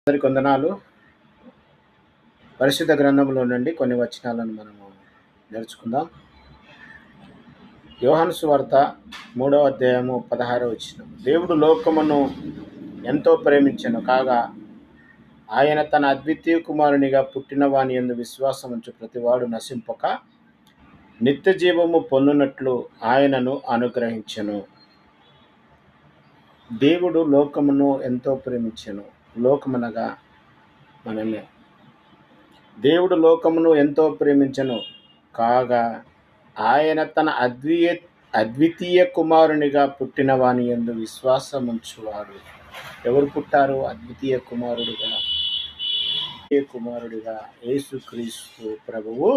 అందరికి వందనాలు. పరిశుద్ధ గ్రంథంలో నుండి కొన్ని వచనాలను మనము నేర్చుకుందాం. యోహాను సువార్త 3వ అధ్యాయము 16వ వచనం. దేవుడు లోకమును ఎంతో ప్రేమించెను కాగా ఆయన తన అద్వితీయ కుమారునిగా పుట్టిన వాని యందు విశ్వాసం ఉంచు ప్రతివాడు నశింపక నిత్య జీవము పొందునట్లు ఆయనను అనుగ్రహించెను. దేవుడు లోకమును ఎంతో ప్రేమించెను. లోకమనగా మనమే. దేవుడు లోకమును ఎంతో ప్రేమించెను కాగా ఆయన తన అద్వితీయ కుమారునిగా పుట్టిన వాని యందు విశ్వాసం ఉంచువాడు. ఎవరు పుట్టారు? అద్వితీయ కుమారుడిగా యేసుక్రీస్తు ప్రభువు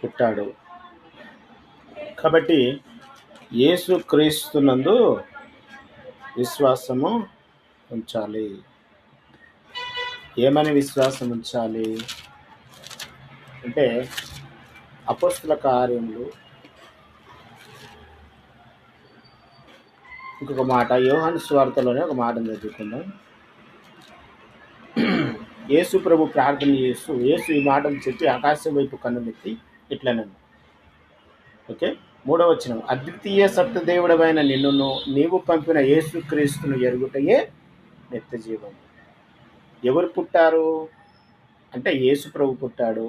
పుట్టాడు. కాబట్టి యేసుక్రీస్తునందు విశ్వాసము ఉంచాలి. ఏమని విశ్వాసం ఉంచాలి అంటే అపోస్తల కార్యములు ఇంకొక మాట, యోహాను సువార్తలోనే ఒక మాట చదువుకుందాం. యేసు ప్రభు ప్రార్థన చేస్తూ యేసు ఈ మాటలు చెప్పి ఆకాశం వైపు కన్నులెత్తి ఇట్లనను. ఓకే, 3వ వచనం. అద్వితీయ సత్యదేవుడమైన నిన్నును నీవు పంపిన యేసుక్రీస్తును ఎరుగుటయే నిత్య జీవం. ఎవరు పుట్టారు అంటే యేసు ప్రభు పుట్టాడు.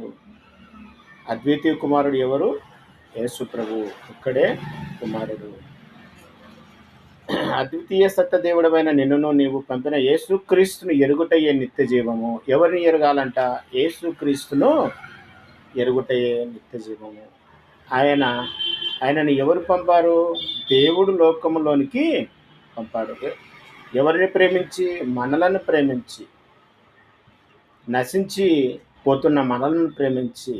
అద్వితీయ కుమారుడు ఎవరు? యేసు ప్రభు. ఇక్కడే కుమారుడు. అద్వితీయ సత్యదేవుడమైన నిన్నును నీవు పంపిన యేసుక్రీస్తును ఎరుగుటయే నిత్య జీవము. ఎవరిని ఎరగాలంట? యేసుక్రీస్తును ఎరుగుటయే నిత్య జీవము. ఆయనను ఎవరు పంపారు? దేవుడు లోకములోనికి పంపాడు. ఎవరిని ప్రేమించి? మనలను ప్రేమించి, నశించి పోతున్న మనలను ప్రేమించి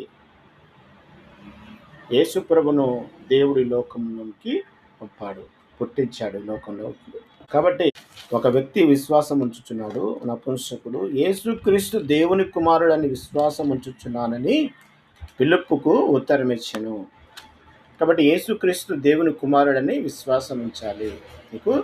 యేసు ప్రభును దేవుడి లోకంలోకి పంపాడు, పుట్టించాడు లోకంలోకి. కాబట్టి ఒక వ్యక్తి విశ్వాసం ఉంచుచున్నాడు, నపుంసకుడు. యేసుక్రీస్తు దేవుని కుమారుడని విశ్వాసం ఉంచుచున్నానని ఫిలిప్పుకు ఉత్తరం ఇచ్చెను. కాబట్టి యేసుక్రీస్తు దేవుని కుమారుడని విశ్వాసం ఉంచాలి. నీకు